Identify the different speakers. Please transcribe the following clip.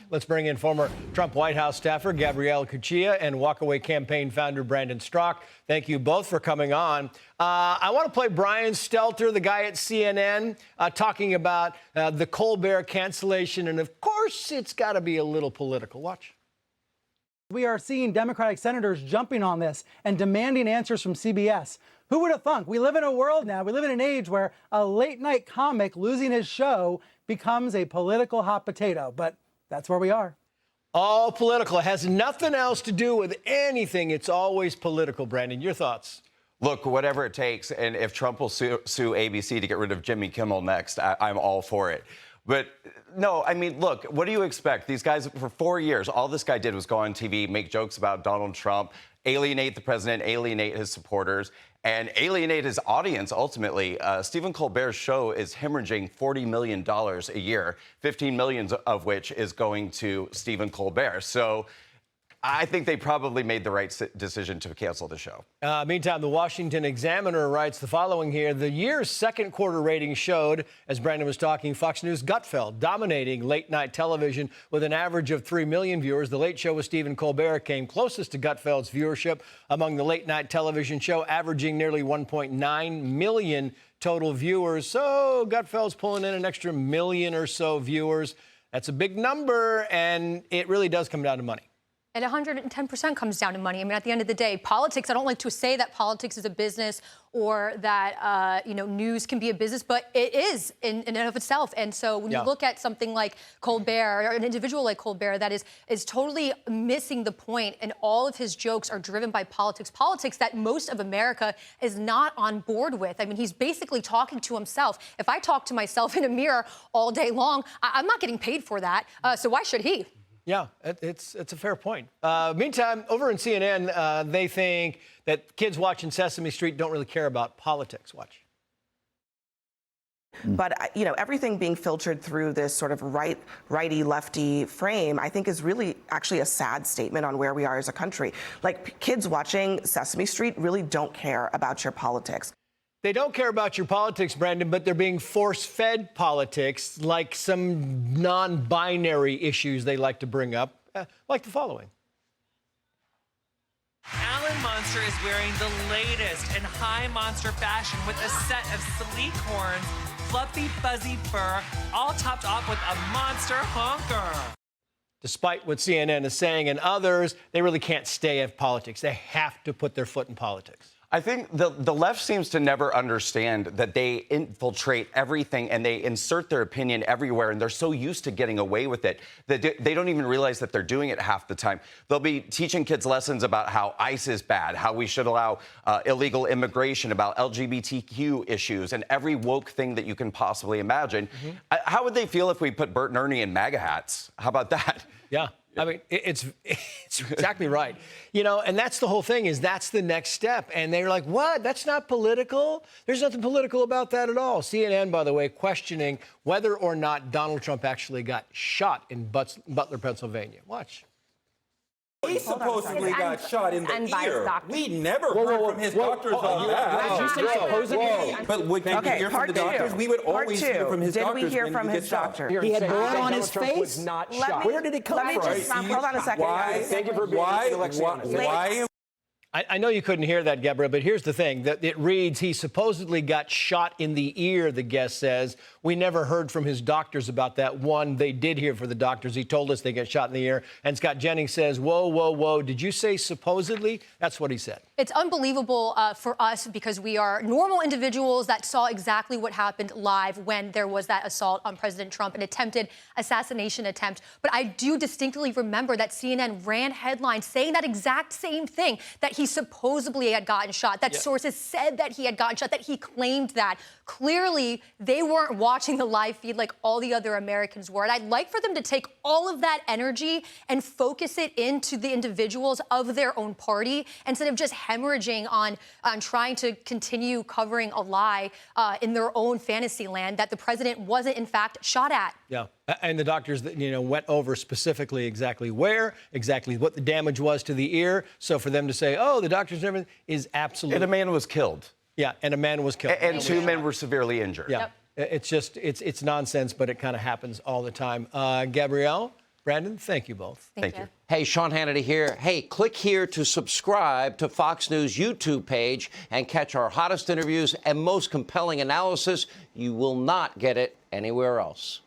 Speaker 1: Let's bring in former Trump White House staffer Gabrielle Cuccia and Walkaway campaign founder Brandon Straka. Thank you both for coming on. I want to play Brian Stelter, the guy at CNN, talking about the Colbert cancellation. And of course, it's got to be a little political. Watch.
Speaker 2: We are seeing Democratic senators jumping on this and demanding answers from CBS. Who would have thunk? We live in a world now, we live in an age where a late night comic losing his show becomes a political hot potato. But that's where we are.
Speaker 1: All political. It has nothing else to do with anything. It's always political. Brandon, your thoughts?
Speaker 3: Look, whatever it takes, and if Trump will sue ABC to get rid of Jimmy Kimmel next, I'm all for it. But no, I mean, look, what do you expect? These guys, for 4 years, all this guy did was go on TV, make jokes about Donald Trump, alienate the president, alienate his supporters, and alienate his audience, ultimately. Stephen Colbert's show is hemorrhaging $40 million a year, 15 million of which is going to Stephen Colbert. So I think they probably made the right decision to cancel the show.
Speaker 1: Meantime, the Washington Examiner writes the following here. The year's second quarter ratings showed, as Brandon was talking, Fox News Gutfeld dominating late night television with an average of 3 million viewers. The Late Show with Stephen Colbert came closest to Gutfeld's viewership among the late night television show, averaging nearly 1.9 million total viewers. So Gutfeld's pulling in an extra million or so viewers. That's a big number, and it really does come down to money.
Speaker 4: And 110% comes down to money. I mean, at the end of the day, politics, I don't like to say that politics is a business or that, news can be a business, but it is in and of itself. And so when you look at something like Colbert or an individual like Colbert that is totally missing the point, and all of his jokes are driven by politics that most of America is not on board with. I mean, he's basically talking to himself. If I talk to myself in a mirror all day long, I'm not getting paid for that. So why should he?
Speaker 1: Yeah, it's a fair point. Meantime, over in CNN, they think that kids watching Sesame Street don't really care about politics. Watch.
Speaker 5: But, everything being filtered through this sort of righty-lefty frame, I think is really actually a sad statement on where we are as a country. Like, kids watching Sesame Street really don't care about your politics.
Speaker 1: They don't care about your politics, Brandon, but they're being force-fed politics, like some non-binary issues they like to bring up, like the following.
Speaker 6: Alan Monster is wearing the latest in high monster fashion with a set of sleek horns, fluffy, fuzzy fur, all topped off with a monster honker.
Speaker 1: Despite what CNN is saying and others, they really can't stay at politics. They have to put their foot in politics.
Speaker 3: I think the left seems to never understand that they infiltrate everything and they insert their opinion everywhere, and they're so used to getting away with it that they don't even realize that they're doing it half the time. They'll be teaching kids lessons about how ICE is bad, how we should allow illegal immigration, about LGBTQ issues, and every woke thing that you can possibly imagine. How would they feel if we put Bert and Ernie in MAGA hats? How about that?
Speaker 1: Yeah. I mean, it's exactly right. And that's the whole thing, is that's the next step. And they're like, what? That's not political? There's nothing political about that at all. CNN, by the way, questioning whether or not Donald Trump actually got shot in Butler, Pennsylvania. Watch.
Speaker 7: He supposedly got shot in the ear. We never heard from his doctors on that.
Speaker 2: Did you say supposedly?
Speaker 7: But we can hear from the doctors. We would always hear from his doctors.
Speaker 5: Did we hear from his doctor?
Speaker 2: He had blood on his face? Where did it come from?
Speaker 5: Hold on a second.
Speaker 7: Thank you for being why
Speaker 1: I know you couldn't hear that, Gabrielle, but here's the thing. It reads, he supposedly got shot in the ear, the guest says. We never heard from his doctors about that. One, they did hear from the doctors. He told us they get shot in the ear. And Scott Jennings says, whoa, whoa, whoa. Did you say supposedly? That's what he said.
Speaker 4: It's unbelievable for us because we are normal individuals that saw exactly what happened live when there was that assault on President Trump, an attempted assassination attempt. But I do distinctly remember that CNN ran headlines saying that exact same thing, that he supposedly had gotten shot, that sources said that he had gotten shot, that he claimed that. Clearly, they weren't watching the live feed like all the other Americans were. And I'd like for them to take all of that energy and focus it into the individuals of their own party instead of just hemorrhaging on trying to continue covering a lie in their own fantasy land that the president wasn't, in fact, shot at.
Speaker 1: Yeah. And the doctors, went over specifically exactly where, exactly what the damage was to the ear. So for them to say, oh, the doctors and everything is absolutely.
Speaker 3: And a man was killed.
Speaker 1: Yeah, and a man was killed.
Speaker 3: And two men were severely injured.
Speaker 1: Yeah. It's just, it's nonsense, but it kind of happens all the time. Gabrielle, Brandon, thank you both.
Speaker 3: Thank you.
Speaker 8: Hey, Sean Hannity here. Hey, click here to subscribe to Fox News YouTube page and catch our hottest interviews and most compelling analysis. You will not get it anywhere else.